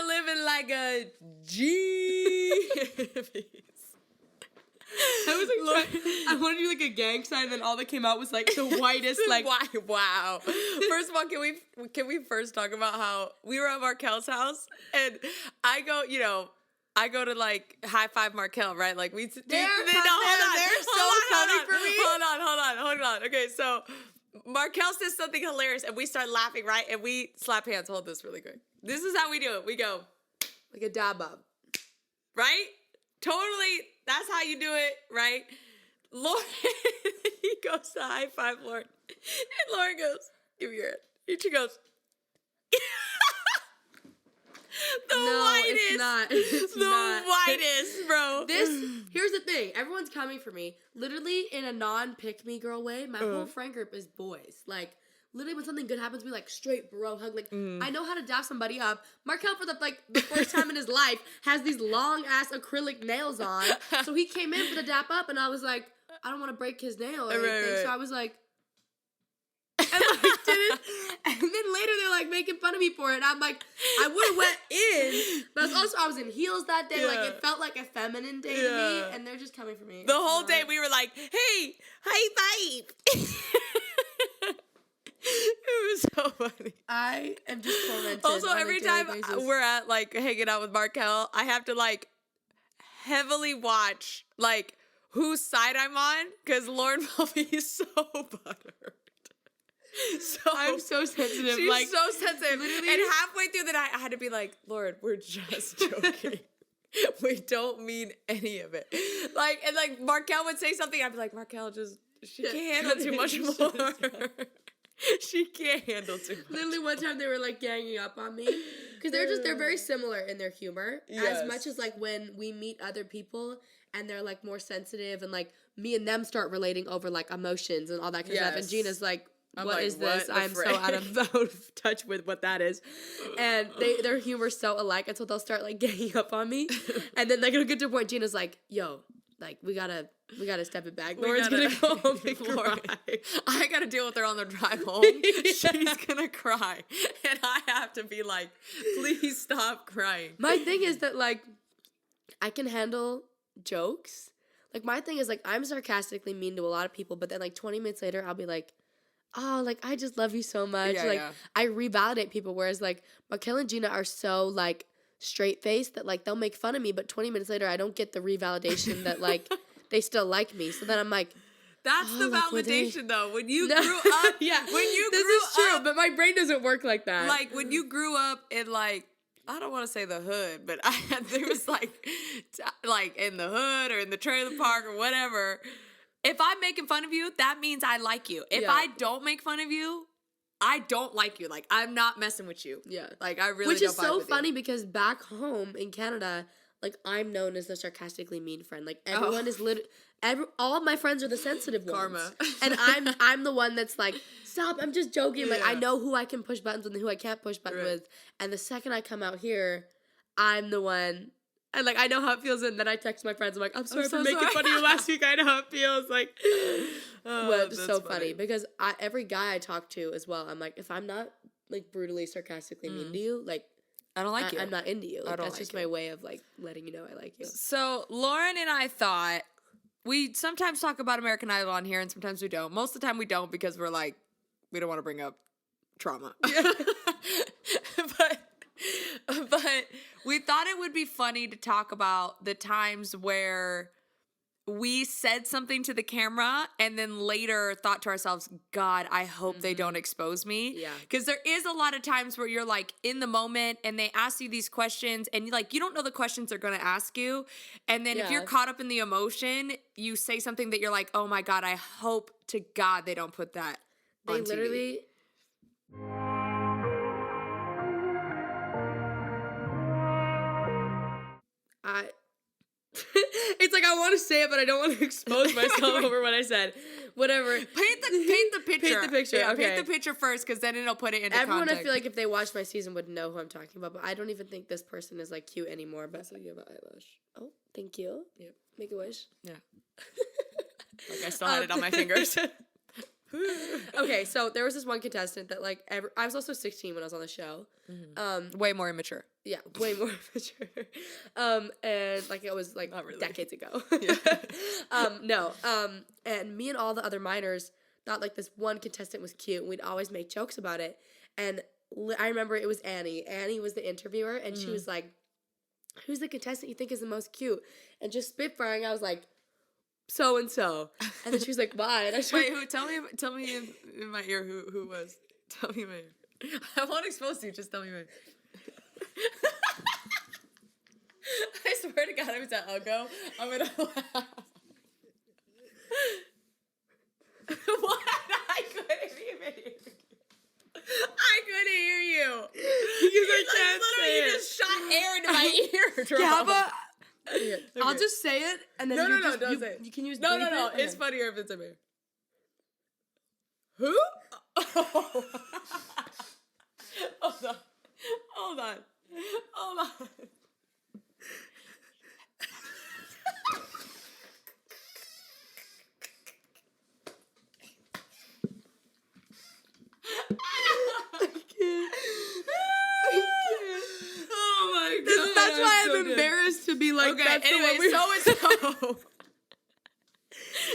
to living like a G. I was like, I wanted to do like a gang sign, and then all that came out was like the whitest, like. Wow. First of all, can we first talk about how we were at Markel's house, and I go to like high five Markel, right? Like hold on. They're so coming for me. Hold on. Okay, so Markel says something hilarious, and we start laughing, right? And we slap hands. Hold this really quick. This is how we do it. We go Like a dab up. right? Totally. That's how you do it, right? Lauren, he goes to high five Lauren. And Lauren goes, give me your hand. And she goes, It's not. It's not. Whitest, bro. Here's the thing. Everyone's coming for me. Literally, in a non-pick-me-girl way, my whole friend group is boys. Like, literally, when something good happens, we like straight bro hug. Like, I know how to dap somebody up. Markel, for the first time in his life, has these long-ass acrylic nails on. So he came in for the dap up, and I was like, I don't want to break his nail or anything. Right. So I was like, and like did it. And then later they're like making fun of me for it. And I'm like, I would have went in, but I was in heels that day. Yeah. Like it felt like a feminine day to me, and they're just coming for me. The whole day we were like, hey, high five. It was so funny. I am just tormented. Also, every time we're at like hanging out with Markel, I have to like heavily watch like whose side I'm on because Lauren will be so buttered. So I'm so sensitive. She's like, so sensitive. Literally. And halfway through the night, I had to be like, Lauren, we're just joking. We don't mean any of it. Like Markel would say something, I'd be like, Markel, she can't handle too much more. She can't handle too much. Literally one time they were like ganging up on me because they're very similar in their humor. Yes. As much as like when we meet other people and they're like more sensitive and like me and them start relating over like emotions and all that kind of stuff. And Gina's like, what is this? I'm so out of touch with what that is. And their humor's so alike, and so they'll start like ganging up on me. And then like it'll get to a point, Gina's like, yo, like we gotta step it back. Lauren's gonna go home and cry. I gotta deal with her on the drive home. She's gonna cry. And I have to be like, please stop crying. My thing is that like I can handle jokes. Like my thing is like I'm sarcastically mean to a lot of people, but then like 20 minutes later I'll be like, oh, like, I just love you so much. Yeah, like, I revalidate people, whereas, like, Markel and GEENA are so, like, straight-faced that, like, they'll make fun of me, but 20 minutes later, I don't get the revalidation that, like, they still like me. So then I'm like, that's the validation, though. When you grew up. Yeah, when you this grew is true, up, but my brain doesn't work like that. Like, when you grew up in, like, I don't want to say the hood, but there was, like, in the hood or in the trailer park or whatever. If I'm making fun of you, that means I like you. If I don't make fun of you, I don't like you. Like, I'm not messing with you. Yeah. Like, I really Which don't is so funny you. Because back home in Canada, like, I'm known as the sarcastically mean friend. Like, everyone is all of my friends are the sensitive ones. Karma. And I'm the one that's like, stop, I'm just joking. Like, I know who I can push buttons with and who I can't push buttons with. And the second I come out here, I'm the one. And, like, I know how it feels, and then I text my friends. I'm like, I'm sorry for making fun of you last week. I know how it feels. Like, it's so funny. Because every guy I talk to as well, I'm like, if I'm not, like, brutally, sarcastically mean to you, like, I don't like you. I'm not into you. Like, that's like just my way of, like, letting you know I like you. So, Lauren and I thought, we sometimes talk about American Idol on here, and sometimes we don't. Most of the time we don't because we're like, we don't want to bring up trauma. But we thought it would be funny to talk about the times where we said something to the camera and then later thought to ourselves, God, I hope they don't expose me. Yeah. Because there is a lot of times where you're like in the moment and they ask you these questions and you don't know the questions they're going to ask you. And then if you're caught up in the emotion, you say something that you're like, oh my God, I hope to God they don't put that on TV. Literally... It's like I want to say it, but I don't want to expose myself over what I said. Whatever. Paint the picture. Paint the picture. Yeah, okay. Paint the picture first, because then it'll put it into Everyone, context. I feel like if they watch my season would know who I'm talking about, but I don't even think this person is like cute anymore. But so you have an eyelash. Oh, thank you. Yep. Make a wish. Yeah. Like I still had it on my fingers. Okay, so there was this one contestant that like I was also 16 when I was on the show. Way more immature. Yeah, way more mature. And like it was like Not really. decades ago. Yeah. No. And me and all the other minors thought like this one contestant was cute, and we'd always make jokes about it. And I remember it was Annie. Annie was the interviewer, and she was like, "Who's the contestant you think is the most cute?" And just spitfiring, I was like, "So and so." And then she was like, "Why?" And I was Wait, who? Tell me in my ear who was. Tell me in my ear. I won't expose you. Just tell me in my ear. I swear to God, I was at Uggo. I'm gonna laugh. What? I couldn't even hear you. I couldn't hear you. Because I can't say You it. just shot air into my eardrum. Yeah, but I'll Okay. just say it, and then No, you don't say it. You can use No. bleep it. It's Okay. funnier if it's a man. Who? Oh. Hold on. Oh my God. That's why I'm so good. embarrassed to be like, Okay, that's anyway, the way so and so.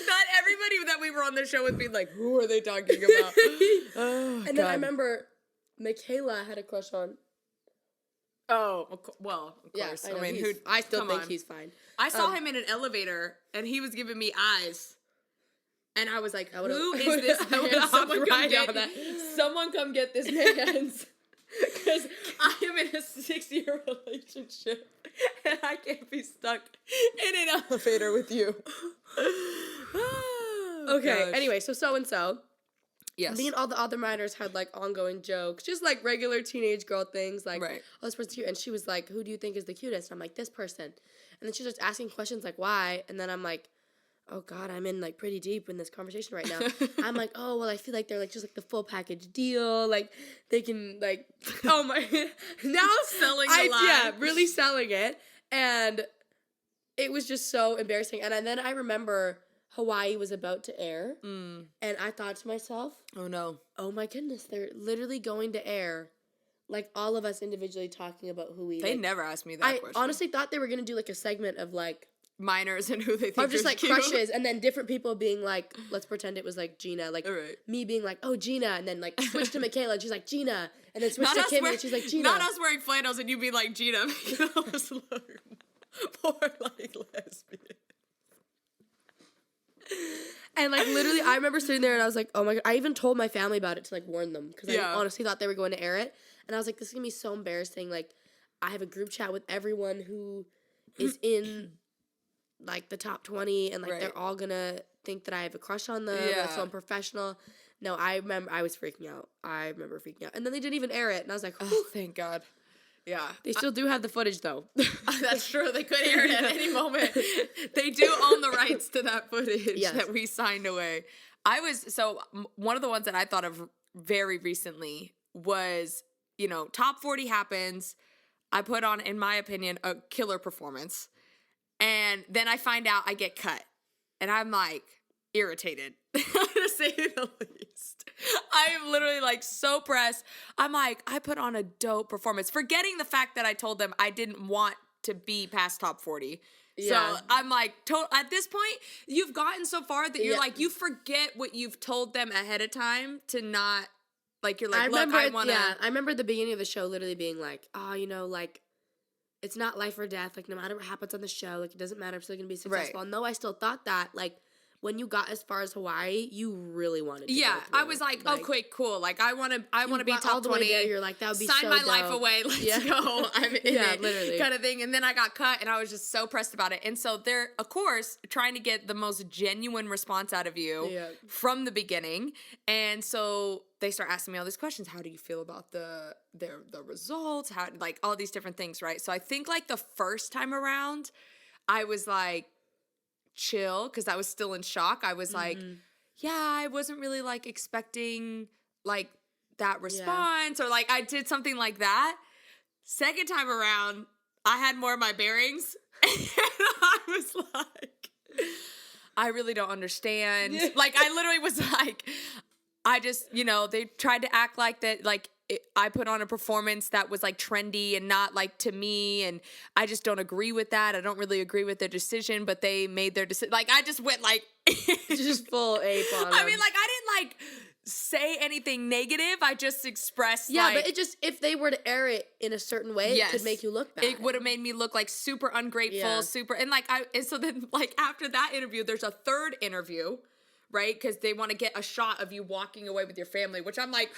Not everybody that we were on the show with being like, who are they talking about? Oh, And then I God. remember Michaela had a crush on. Oh, well, of Yeah, course. I, know, mean, he's- I still come think on. he's fine. I saw him in an elevator, and he was giving me eyes. And I was like, I would've- who I is would've- this I man? would've Someone hopped come right get on that. Someone come get this man's. Because I am in a 6-year relationship, and I can't be stuck in an elevator with you. Okay, Gosh. anyway, so and so. Yes. Me and all the other minors had like ongoing jokes, just like regular teenage girl things, like, Right. oh, this person's cute. And she was like, who do you think is the cutest? And I'm like, this person. And then she starts asking questions like, why? And then I'm like, oh God, I'm in like pretty deep in this conversation right now. I'm like, oh, well, I feel like they're like just like the full package deal. Like they can like, oh my, now Selling the lie. yeah, really selling it. And it was just so embarrassing. And then I remember Hawaii was about to air. And I thought to myself, Oh, no. oh my goodness, they're literally going to air, like all of us individually talking about who we. They like, never asked me that I question. honestly thought they were gonna do like a segment of like, Minors and who they think or just is like cute. crushes, and then different people being like, let's pretend it was like GEENA, like All right. me being like, oh GEENA, and then like switch to Michaela, and she's like GEENA, and then switch to us Kimmy, wear- and she's like GEENA. Not us wearing flannels and you being like GEENA. Poor like lesbian. And like literally, I remember sitting there and I was like, oh my God. I even told my family about it to like warn them because Yeah. I honestly thought they were going to air it. And I was like, this is gonna be so embarrassing. Like, I have a group chat with everyone who is in like the top 20, and like Right. they're all gonna think that I have a crush on them. Yeah. Like, so unprofessional. No, I remember I was freaking out. I remember freaking out. And then they didn't even air it, and I was like, Oh, whew. thank God. Yeah. They still do have the footage though. That's true. They could air it at any moment. They do own the rights to that footage Yes. that we signed away. One of the ones that I thought of very recently was, top 40 happens. I put on, in my opinion, a killer performance. And then I find out I get cut. And I'm like irritated, to say the least. I am literally like so pressed. I'm like, I put on a dope performance, forgetting the fact that I told them I didn't want to be past top 40. Yeah. So I'm like, at this point, you've gotten so far that you're Yeah. like, you forget what you've told them ahead of time to not, like, you're like, I look, remember, I want to. yeah, I remember the beginning of the show literally being like, oh, like, it's not life or death. Like, no matter what happens on the show, like, it doesn't matter. I'm still going to be successful. Right. And though I still thought that, like, when you got as far as Hawaii, you really wanted to Yeah, go I through. was like, okay, cool. Like, I want to be got top all the way 20. there, you're like, that would be sign so my life dope. away. Let's Yeah. go. I'm in Yeah, it. literally. Kind of thing. And then I got cut, and I was just so pressed about it. And so they're, of course, trying to get the most genuine response out of you Yeah. from the beginning. And so they start asking me all these questions. How do you feel about the results? How, like, all these different things, right? So I think, like, the first time around, I was like, chill, because I was still in shock. I was like, yeah, I wasn't really like expecting like that response, or like I did something like that. Second time around, I had more of my bearings, and I was like, I really don't understand. Like, I literally was like, I just, they tried to act like that, like I put on a performance that was like trendy and not like to me. And I just don't agree with that. I don't really agree with their decision, but they made their decision. Like I just went like. Just full ape on them. I mean, like I didn't like say anything negative. I just expressed but it just, if they were to air it in a certain way, it could make you look bad. It would have made me look like super ungrateful, and so then like after that interview, there's a third interview, right? Because they want to get a shot of you walking away with your family, which I'm like,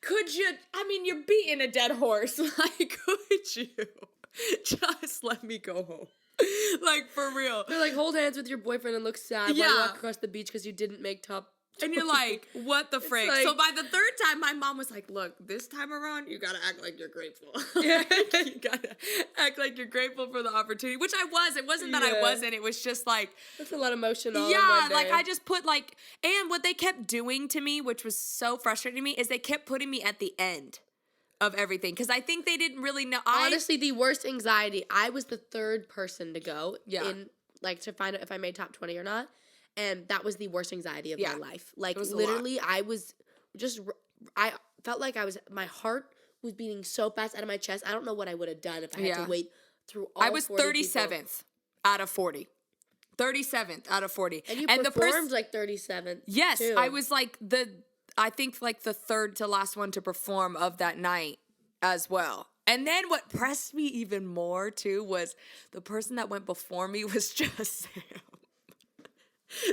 could you, I mean, you're beating a dead horse. Like, could you just let me go home? Like, for real. They're like, hold hands with your boyfriend and look sad while you walk across the beach because you didn't make top. And you're like, what the frick? Like, so by the third time, my mom was like, look, this time around, you gotta act like you're grateful. You gotta act like you're grateful for the opportunity, which I was. It wasn't that I wasn't. It was just like. That's a lot of emotion all in Yeah, one day. like I just put like, and what they kept doing to me, which was so frustrating to me, is they kept putting me at the end of everything. Because I think they didn't really know. Honestly, the worst anxiety, I was the third person to go in, like, to find out if I made top 20 or not. And that was the worst anxiety of my life. Like, literally, I was just, I felt like my heart was beating so fast out of my chest. I don't know what I would have done if I had to wait through all 40 I was 37th out of 40. 37th out of 40. And you performed like 37th. Yes, too. I was like I think like the third to last one to perform of that night as well. And then what pressed me even more, too, was the person that went before me was just Sam.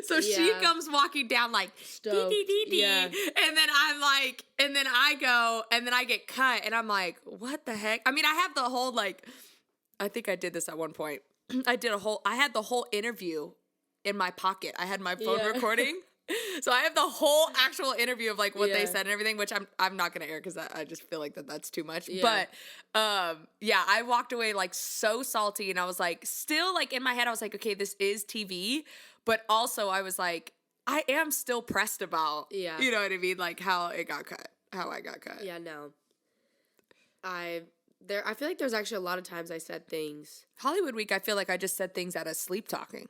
So she comes walking down like, dee. And then I'm like, and then I go, and then I get cut, and I'm like, what the heck? I mean, I have the whole, like, I think I did this at one point. I had the whole interview in my pocket. I had my phone recording. So I have the whole actual interview of like what they said and everything, which I'm not gonna air because I just feel like that's too much. Yeah. But I walked away like so salty, and I was like, still like in my head, I was like, okay, this is TV, but also I was like, I am still pressed about, you know what I mean, like how I got cut. Yeah, no. I feel like there's actually a lot of times I said things. Hollywood Week, I feel like I just said things out of sleep talking.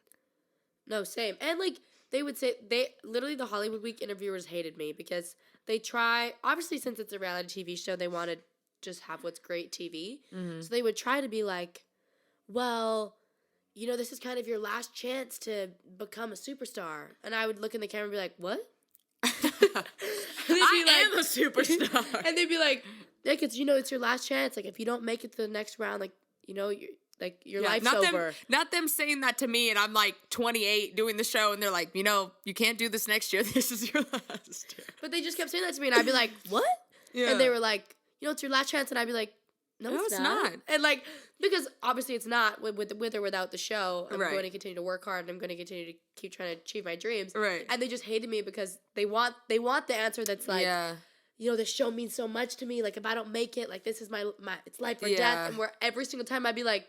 No, same. And like they would say, literally the Hollywood Week interviewers hated me because they try, obviously since it's a reality TV show, they want to just have what's great TV. Mm-hmm. So they would try to be like, well, you know, this is kind of your last chance to become a superstar. And I would look in the camera and be like, what? I am a superstar. And they'd be like, Nick, it's, you know, it's your last chance. Like, if you don't make it to the next round, like, you know, your life's over. Not them saying that to me, and I'm like 28 doing the show, and they're like, you know, you can't do this next year. This is your last year. But they just kept saying that to me, and I'd be like, what? Yeah. And they were like, you know, it's your last chance, and I'd be like, no, it's not. And like, because obviously it's not with or without the show. I'm going to continue to work hard, and I'm going to continue to keep trying to achieve my dreams. Right. And they just hated me because they want the answer that's like, you know, this show means so much to me. Like, if I don't make it, like, this is my it's life or death. And where every single time I'd be like,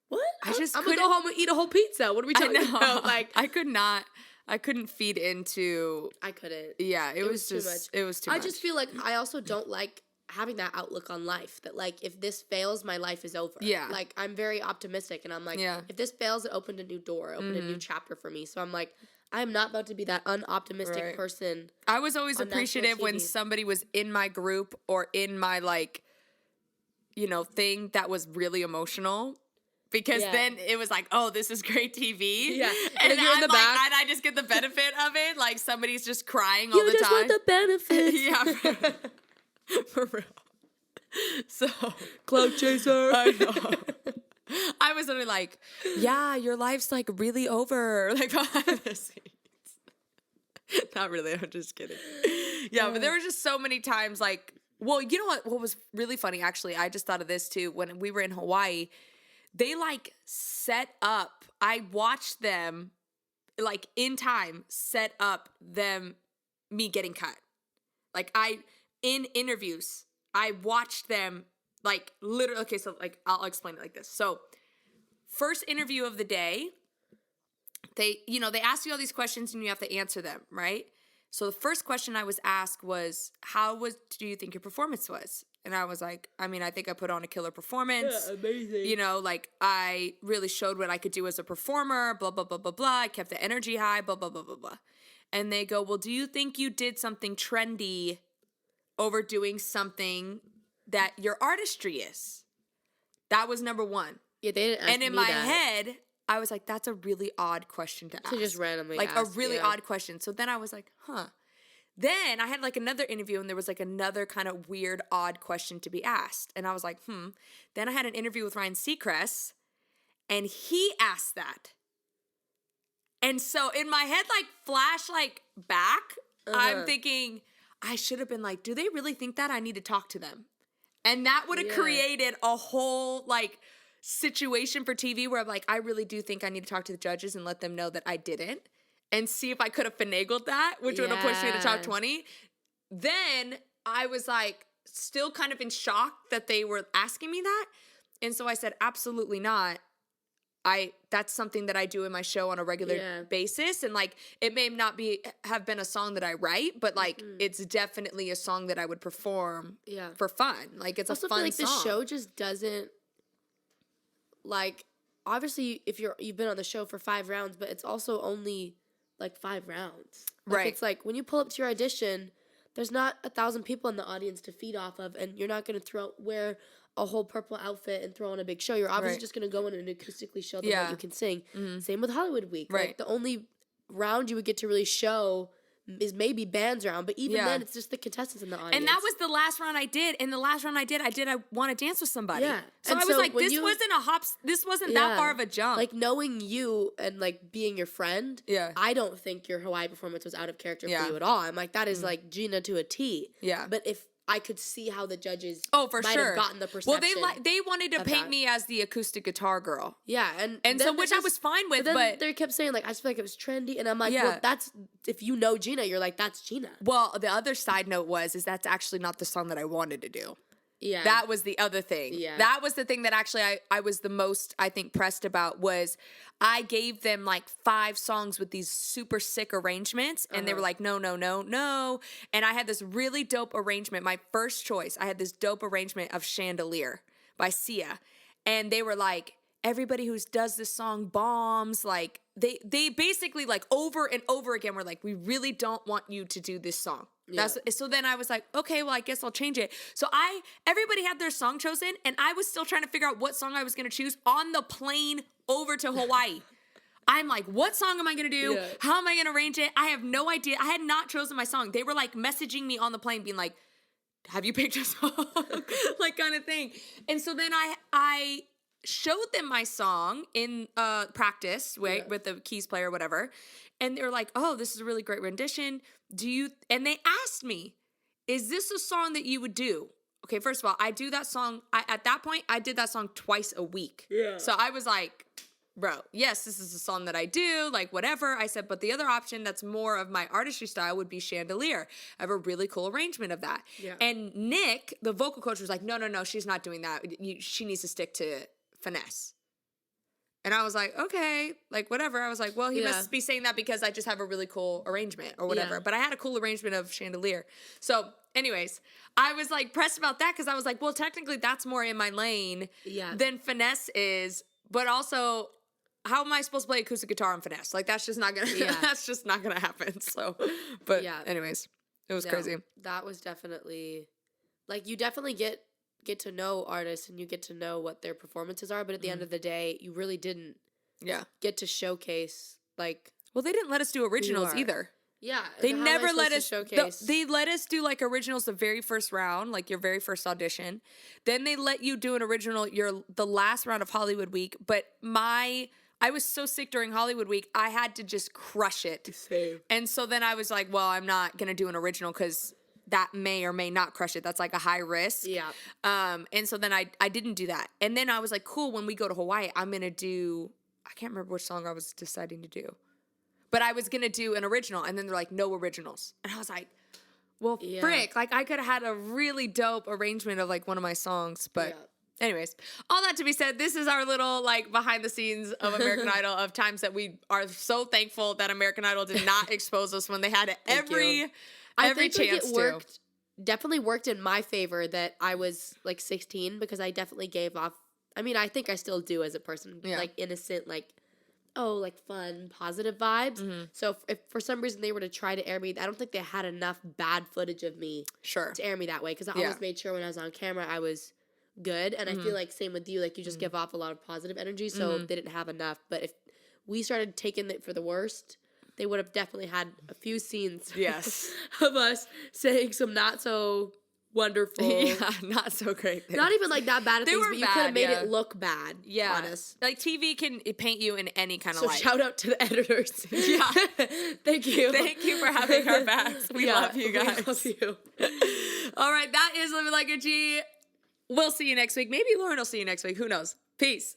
what? I'm gonna go home and eat a whole pizza. What are we talking about? Like, I couldn't feed into. I couldn't. Yeah, it was too much. It was too much. I just feel like I also don't like having that outlook on life. That like, if this fails, my life is over. Yeah. Like, I'm very optimistic, and I'm like, if this fails, it opened a new door, a new chapter for me. So I'm like, I'm not about to be that unoptimistic person. I was always appreciative when somebody was in my group or in my, like, you know, thing that was really emotional. Because then it was like, oh, this is great TV. Yeah. And then you're in the back. And I just get the benefit of it. Like, somebody's just crying all the time. You just want the benefits. Yeah. For real. So. Cloud chaser. I know. I was literally like, yeah, your life's like really over. Like, behind the scenes. Not really. I'm just kidding. Yeah, but there were just so many times like, well, you know what was really funny, actually? I just thought of this too. When we were in Hawaii, they like set up, I watched them like in time set up me getting cut. Like in interviews, I watched them like literally, okay, so like I'll explain it like this. So first interview of the day, they ask you all these questions and you have to answer them, right? So the first question I was asked was, do you think your performance was? And I was like, I mean, I think I put on a killer performance. Yeah, amazing. You know, like I really showed what I could do as a performer, blah, blah, blah, blah, blah. I kept the energy high, blah, blah, blah, blah, blah. and they go, well, do you think you did something trendy over doing something that your artistry is? That was number one. Yeah, they didn't ask And in me my that. head, I was like, that's a really odd question to ask. To just randomly like ask, a really yeah. odd question. So then I was like, huh. Then I had like another interview and there was like another kind of weird, odd question to be asked. And I was like, Then I had an interview with Ryan Seacrest and he asked that. And so in my head, like flash like back, I'm thinking, I should have been like, do they really think that? I need to talk to them. And that would have created a whole like situation for TV where I'm like, I really do think I need to talk to the judges and let them know that I didn't. And see if I could have finagled that, which would have pushed me to top 20. Then I was like, still kind of in shock that they were asking me that. And so I said, absolutely not. That's something that I do in my show on a regular basis. And like, it may not have been a song that I write, but like, it's definitely a song that I would perform for fun. Like, it's also a fun feel like song. The show just doesn't, like, obviously if you've been on the show for 5 rounds, but it's also only like 5 rounds. Like, right. It's like when you pull up to your audition, there's not 1,000 people in the audience to feed off of, and you're not going to wear a whole purple outfit and throw on a big show. You're obviously just going to go in and acoustically show them what you can sing. Same with Hollywood Week. Right. Like, the only round you would get to really show is maybe bands round, but even then, it's just the contestants in the audience. And that was the last round I did. And the last round I want to dance with somebody. Yeah. So I was like, this wasn't that far of a jump. Like, knowing you and like being your friend, I don't think your Hawaii performance was out of character for you at all. I'm like, that is like GEENA to a T. Yeah. But if I could see how the judges for might sure have gotten the perception. Well, they wanted to paint me as the acoustic guitar girl. Yeah, and so which I was fine with, but they kept saying like, I just feel like it was trendy, and I'm like, well, that's, if you know GEENA, you're like, that's GEENA. Well, the other side note is that's actually not the song that I wanted to do. Yeah. That was the other thing. Yeah. That was the thing that actually I was the most, I think, pressed about was I gave them like 5 songs with these super sick arrangements and they were like, no. And I had this really dope arrangement. My first choice, I had this dope arrangement of Chandelier by Sia. And they were like, everybody who does this song bombs. Like they basically like over and over again were like, we really don't want you to do this song. Yeah. So then I was like, okay, well, I guess I'll change it. So everybody had their song chosen, and I was still trying to figure out what song I was going to choose on the plane over to Hawaii. I'm like, what song am I going to do? Yeah. How am I going to arrange it? I have no idea. I had not chosen my song. They were like messaging me on the plane being like, have you picked a song? Like kind of thing. And so then I showed them my song in practice with the keys player or whatever. And they were like, oh, this is a really great rendition. And they asked me, is this a song that you would do? Okay, first of all, I do that song. At that point, I did that song twice a week. Yeah. So I was like, bro, yes, this is a song that I do, like whatever. I said, but the other option that's more of my artistry style would be Chandelier. I have a really cool arrangement of that. Yeah. And Nick, the vocal coach, was like, no, she's not doing that. She needs to stick to Finesse. And I was like, okay, like whatever. I was like, well, he must be saying that because I just have a really cool arrangement or whatever. Yeah. But I had a cool arrangement of Chandelier. So anyways, I was like pressed about that because I was like, well, technically that's more in my lane than Finesse is. But also, how am I supposed to play acoustic guitar on Finesse? Like that's just not gonna that's just not gonna happen. So but anyways, it was crazy. That was definitely like you definitely get to know artists and you get to know what their performances are, but at the end of the day, you really didn't get to showcase like. Well, they didn't let us do originals either. Yeah, they never let us showcase. They let us do like originals the very first round, like your very first audition. Then they let you do an original the last round of Hollywood Week. But I was so sick during Hollywood Week, I had to just crush it. Same. And so then I was like, well, I'm not gonna do an original because that may or may not crush it. That's like a high risk. Yeah. And so then I didn't do that. And then I was like, cool, when we go to Hawaii, I'm going to do, I can't remember which song I was deciding to do. But I was going to do an original. And then they're like, no originals. And I was like, well, frick. Like I could have had a really dope arrangement of like one of my songs. But anyways, all that to be said, this is our little like behind the scenes of American Idol of times that we are so thankful that American Idol did not expose us when they had every chance it definitely worked in my favor that I was like 16 because I definitely gave off. I mean, I think I still do as a person, like innocent, like like fun, positive vibes. So if for some reason they were to try to air me, I don't think they had enough bad footage of me Sure. to air me that way. Because I always made sure when I was on camera, I was good. And I feel like same with you, like you just give off a lot of positive energy. So they didn't have enough. But if we started taking it for the worst, they would have definitely had a few scenes Yes. of us saying some not so wonderful. Yeah, not so great things. Not even like that bad at They things, were but you could have bad, made yeah. it look bad on us. Like TV can paint you in any kind of So light. shout out to the editors. Yeah. Thank you. Thank you for having our backs. We love you guys. We love you. All right, that is Living Like a G. We'll see you next week. Maybe Lauren will see you next week. Who knows? Peace.